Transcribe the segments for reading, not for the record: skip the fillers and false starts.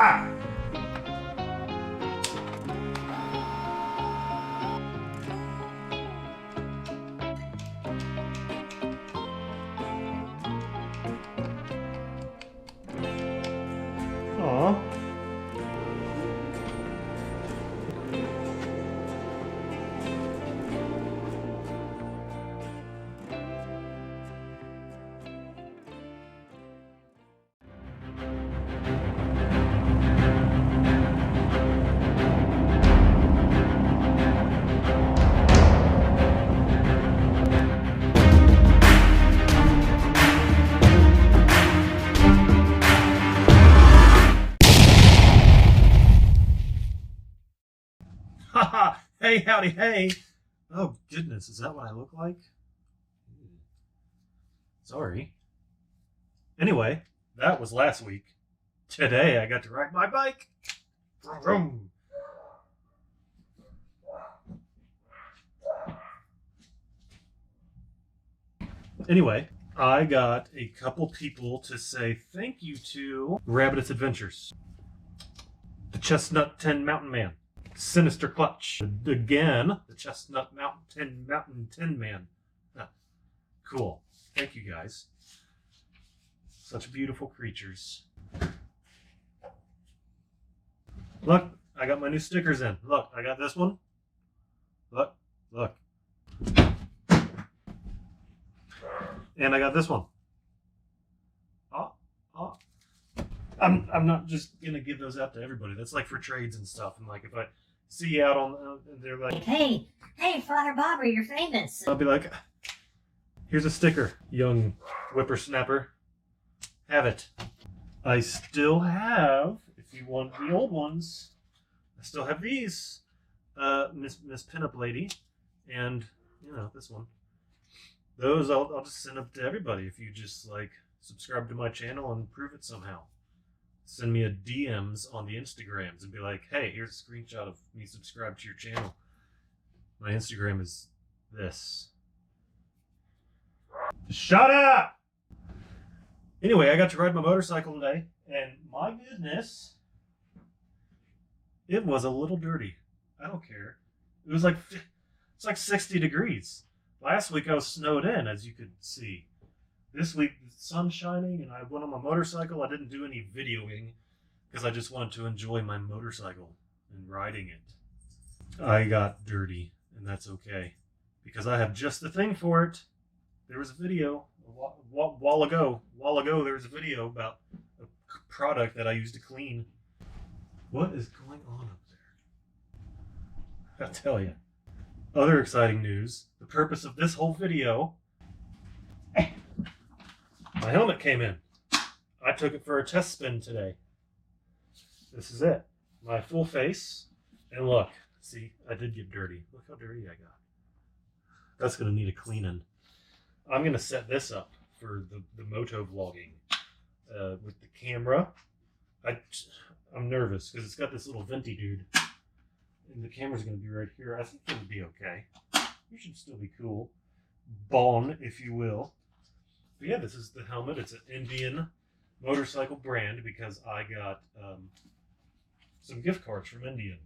Ah! Aw. Haha! Hey, howdy, hey! Oh, goodness, is that what I look like? Sorry. Anyway, that was last week. Today, I got to ride my bike. Vroom, vroom. Anyway, I got a couple people to say thank you to Rabbit's Adventures, the Chestnut 10 Mountain Man, Sinister Clutch, again, the Chestnut Mountain 10 Man. Cool. Thank you guys. Such beautiful creatures. Look, I got my new stickers in. Look, I got this one. Look, look. And I got this one. I'm not just gonna give those out to everybody. That's like for trades and stuff. And like if I see you out on, they're like, hey, Father Bobber, you're famous. I'll be like, here's a sticker, young whippersnapper. Have it. I still have, if you want the old ones, I still have these. Miss Pinup Lady, and you know this one. Those I'll just send up to everybody if you just like subscribe to my channel and prove it somehow. Send me a DMs on the Instagrams and be like, hey, here's a screenshot of me subscribed to your channel. My Instagram is this. Shut up! Anyway, I got to ride my motorcycle today, and my goodness, it was a little dirty. I don't care. It was like, it's like 60 degrees. Last week I was snowed in, as you could see. This week the sun's shining, and I went on my motorcycle. I didn't do any videoing because I just wanted to enjoy my motorcycle and riding it. I got dirty, and that's okay because I have just the thing for it. There was a video a while ago. There was a video about a product that I used to clean. What is going on up there? I'll tell you. Other exciting news. The purpose of this whole video. My helmet came in. I took it for a test spin today. This is it. My full face. And look. See, I did get dirty. Look how dirty I got. That's going to need a cleaning. I'm going to set this up for the motovlogging with the camera. I'm nervous because it's got this little venti dude. And the camera's going to be right here. I think it'll be okay. You should still be cool. Bon, if you will. But yeah, this is the helmet. It's an Indian motorcycle brand because I got some gift cards from India.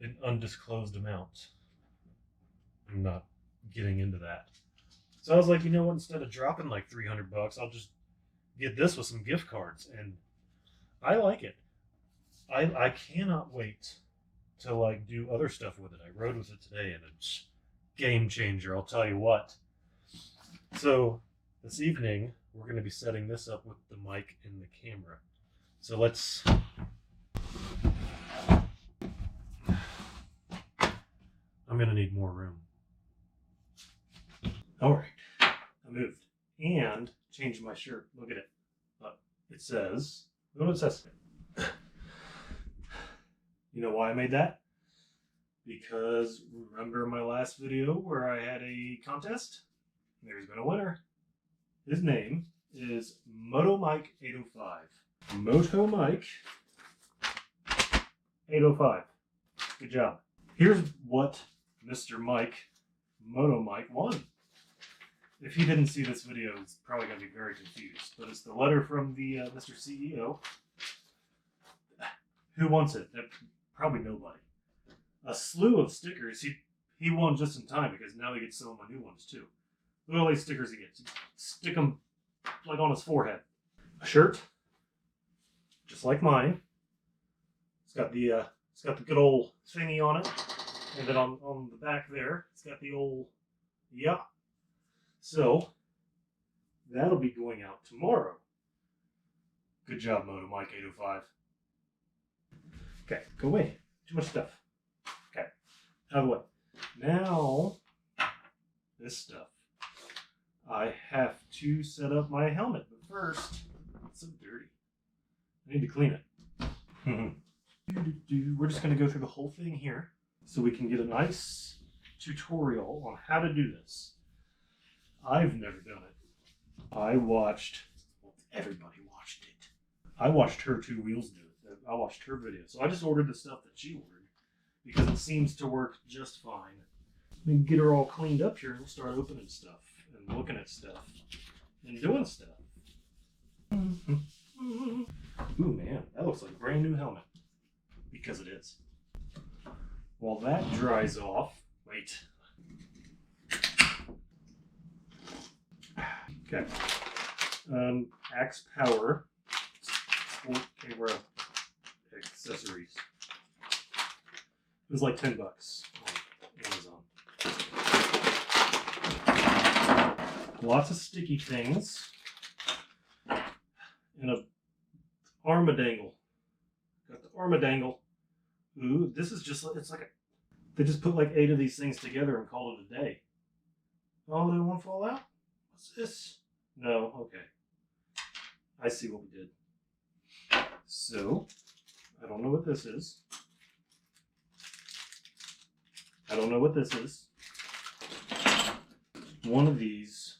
An undisclosed amount. I'm not getting into that. So I was like, you know what? Instead of dropping like $300, I'll just get this with some gift cards. And I like it. I cannot wait to like do other stuff with it. I rode with it today and it's game changer, I'll tell you what. So this evening we're going to be setting this up with the mic and the camera. So let's I'm going to need more room. Alright, I moved and changed my shirt. Look at it. It says, look what it says. You know why I made that? Because remember my last video where I had a contest? There's been a winner. His name is MotoMike805. MotoMike805. Good job. Here's what Mr. Mike, MotoMike, won. If he didn't see this video, he's probably going to be very confused. But it's the letter from the Mr. CEO. Who wants it? Probably nobody. A slew of stickers. He won just in time because now he gets some of my new ones too. Look at all these stickers he gets. Stick them like on his forehead. A shirt, just like mine. It's got the good old thingy on it, and then on the back there, it's got the old yeah. So that'll be going out tomorrow. Good job, Moto Mike 805. Okay, go away. Too much stuff. Okay, out of the way. Now, this stuff. I have to set up my helmet, but first, it's so dirty. I need to clean it. We're just going to go through the whole thing here so we can get a nice tutorial on how to do this. I've never done it. Everybody watched it. I watched her two wheels do it. I watched her video. So I just ordered the stuff that she ordered because it seems to work just fine. We can get her all cleaned up here and we'll start opening stuff and looking at stuff and doing stuff. Ooh, man, that looks like a brand new helmet. Because it is. While that dries off, wait. Okay. Axe Power Sport Camera Accessories. It was like $10 on Amazon. Lots of sticky things. And a armadangle. Got the armadangle. Ooh, this is just, it's like they just put like 8 of these things together and called it a day. Oh, did one fall out? What's this? No, okay. I see what we did. So, I don't know what this is. I don't know what this is. One of these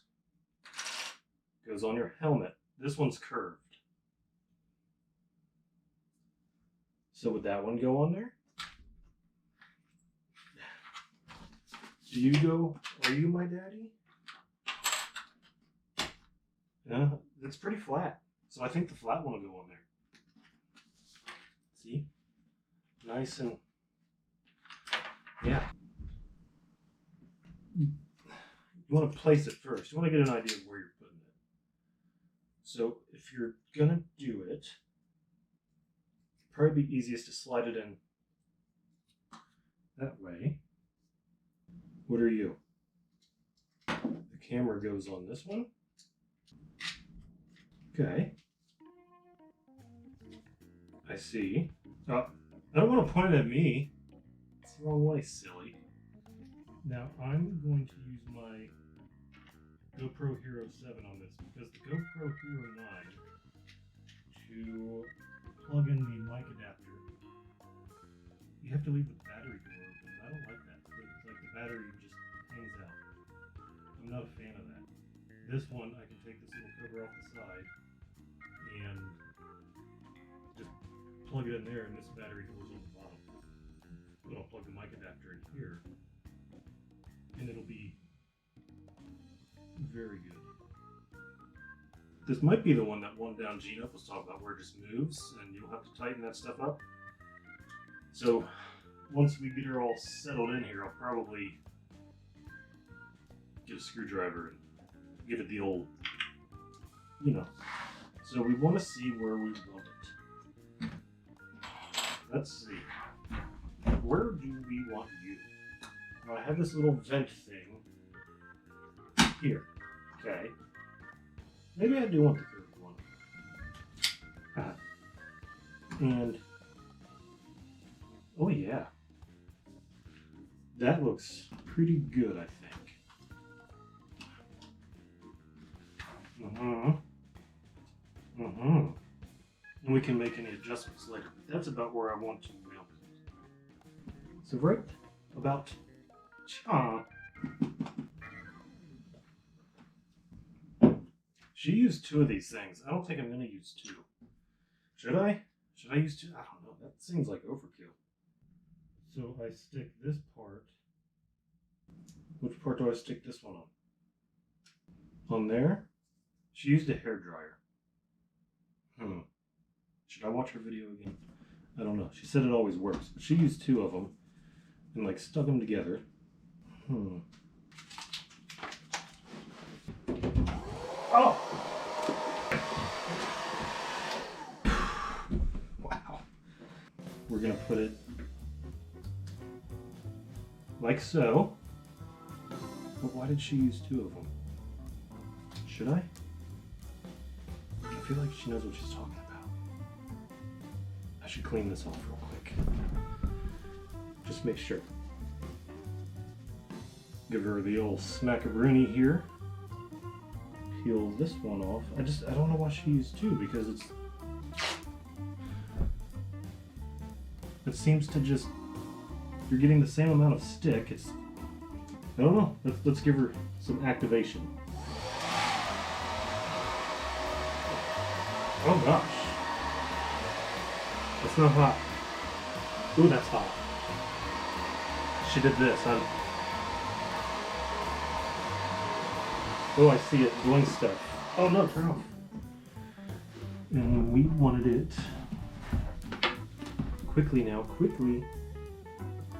goes on your helmet. This one's curved. So would that one go on there? Are you my daddy? Yeah, it's pretty flat. So I think the flat one will go on there. See? Nice and, yeah. You want to place it first. You want to get an idea of where you're putting it. So if you're gonna do it, probably be easiest to slide it in that way. What are you? The camera goes on this one. Okay. I see. I don't want to point it at me. It's the wrong way, silly. Now I'm going to use my GoPro Hero 7 on this because the GoPro Hero 9 to plug in the mic adapter, you have to leave the battery door open. I don't like that. It's like the battery just hangs out. I'm not a fan of that. This one, I can take this little cover off the side and just plug it in there, and this battery goes on the bottom. Then I'll plug the mic adapter in here, and it'll be very good. This might be the one that one down Gene Up was talking about, where it just moves and you don't have to tighten that stuff up. So once we get her all settled in here, I'll probably get a screwdriver and give it the old, So we want to see where we want it. Let's see. Where do we want you? Now I have this little vent thing here. Okay. Maybe I do want the curved one. And, oh yeah. That looks pretty good, I think. And we can make any adjustments later, but that's about where I want to mount it. So right about, she used 2 of these things. I don't think I'm going to use 2. Should I? Should I use 2? I don't know. That seems like overkill. So I stick this part. Which part do I stick this one on? On there? She used a hairdryer. Should I watch her video again? I don't know. She said it always works, but she used 2 of them and like stuck them together. Oh! Wow. We're gonna put it like so. But why did she use 2 of them? Should I? I feel like she knows what she's talking about. I should clean this off real quick. Just make sure. Give her the old smackaroony here. Peel this one off. I don't know why she used 2 because it seems to just, you're getting the same amount of stick. I don't know. Let's give her some activation. Oh gosh. That's not hot. Ooh, that's hot. She did this. Oh, I see it doing stuff. Oh no, turn off. And we wanted it quickly now, quickly.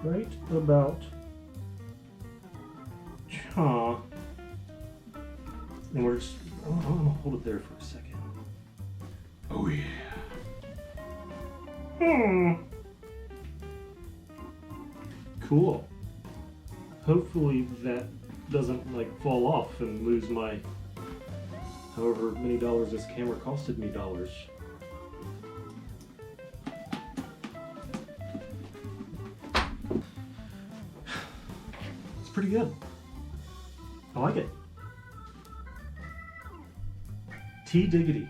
Right about. And we're just, I'm gonna hold it there for a second. Oh yeah. Cool. Hopefully that doesn't like fall off and lose my however many dollars this camera costed me dollars. It's pretty good. I like it. Diggity.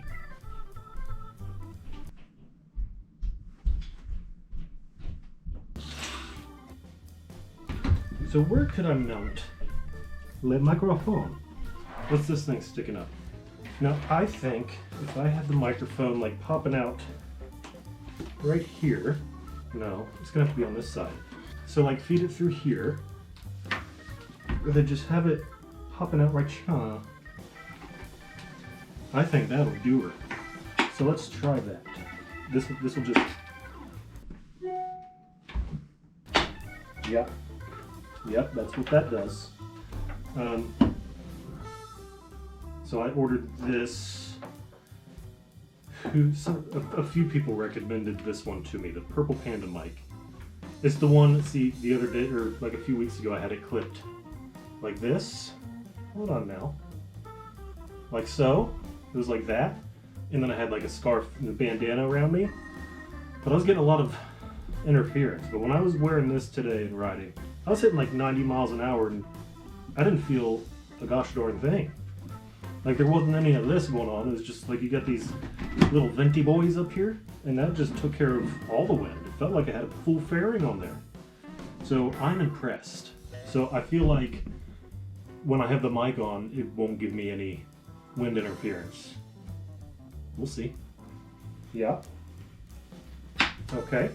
So where could I mount le microphone? What's this thing sticking up? Now I think if I had the microphone like popping out right here, no, it's gonna have to be on this side. So like feed it through here, or then just have it popping out right here. I think that'll do her. So let's try that. This will just. Yep, that's what that does. So I ordered this. A few people recommended this one to me, the Purple Panda mic. It's the one, see, the other day, or like a few weeks ago, I had it clipped like this. Hold on now. Like so. It was like that. And then I had like a scarf and a bandana around me. But I was getting a lot of interference. But when I was wearing this today and riding, I was hitting like 90 miles an hour and I didn't feel a gosh darn thing. Like there wasn't any of this going on. It was just like you got these little venti boys up here and that just took care of all the wind. It felt like I had a full fairing on there. So I'm impressed. So I feel like when I have the mic on, it won't give me any wind interference. We'll see. Yeah. Okay.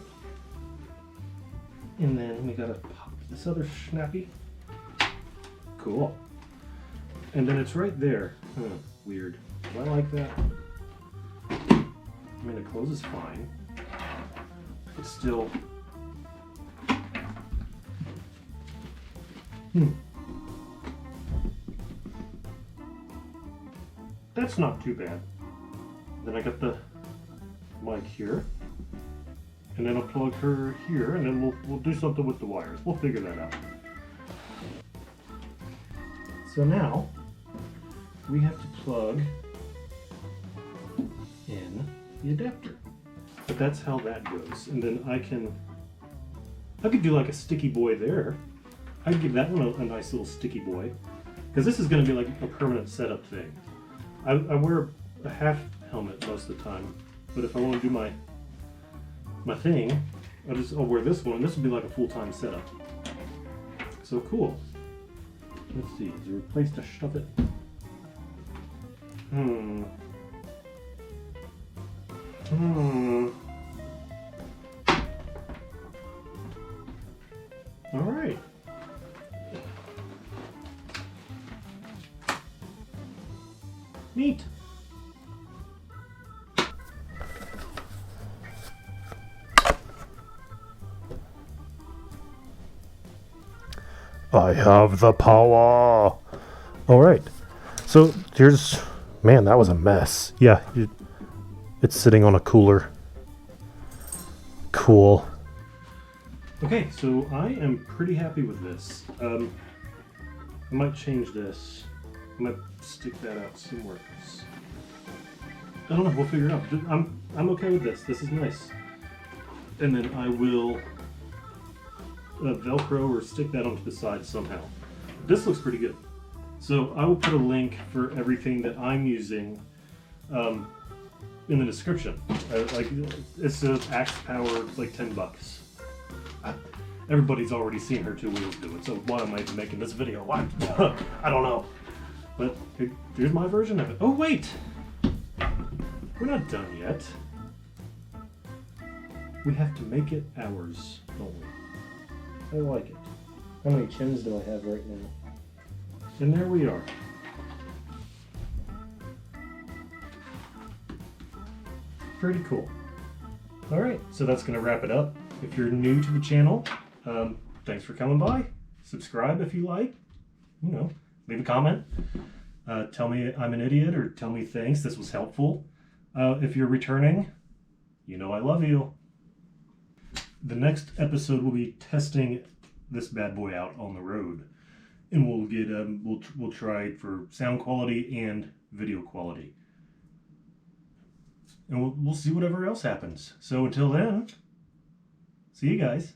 And then we gotta pop this other snappy. Cool. And then it's right there. Huh, weird. Do I like that? I mean, it closes fine. It's still. That's not too bad. Then I got the mic here. And then I'll plug her here, and then we'll do something with the wires. We'll figure that out. So now we have to plug in the adapter. But that's how that goes. And then I could do like a sticky boy there. I could give that one a nice little sticky boy. Because this is going to be like a permanent setup thing. I wear a half helmet most of the time. But if I want to do my thing, I'll wear this one. This will be like a full-time setup. So cool. Let's see, is there a place to shove it? All right. Neat. I have the power. All right. So here's, man, that was a mess. Yeah, it's sitting on a cooler. Cool. Okay, so I am pretty happy with this. I might change this. I might stick that out somewhere else. I don't know. We'll figure it out. I'm okay with this. This is nice. And then I will Velcro or stick that onto the side somehow. This looks pretty good. So I will put a link for everything that I'm using in the description. Like it's an Axe Power, like $10. Everybody's already seen her two wheels do it, so why am I even making this video? Why? I don't know. But here's my version of it. Oh wait! We're not done yet. We have to make it ours, don't we? I like it. How many chins do I have right now? And there we are. Pretty cool. Alright, so that's going to wrap it up. If you're new to the channel, thanks for coming by. Subscribe if you like. You know, leave a comment. Tell me I'm an idiot or tell me thanks. This was helpful. If you're returning, you know I love you. The next episode will be testing this bad boy out on the road. And we'll get we'll try it for sound quality and video quality. And we'll see whatever else happens. So until then, see you guys.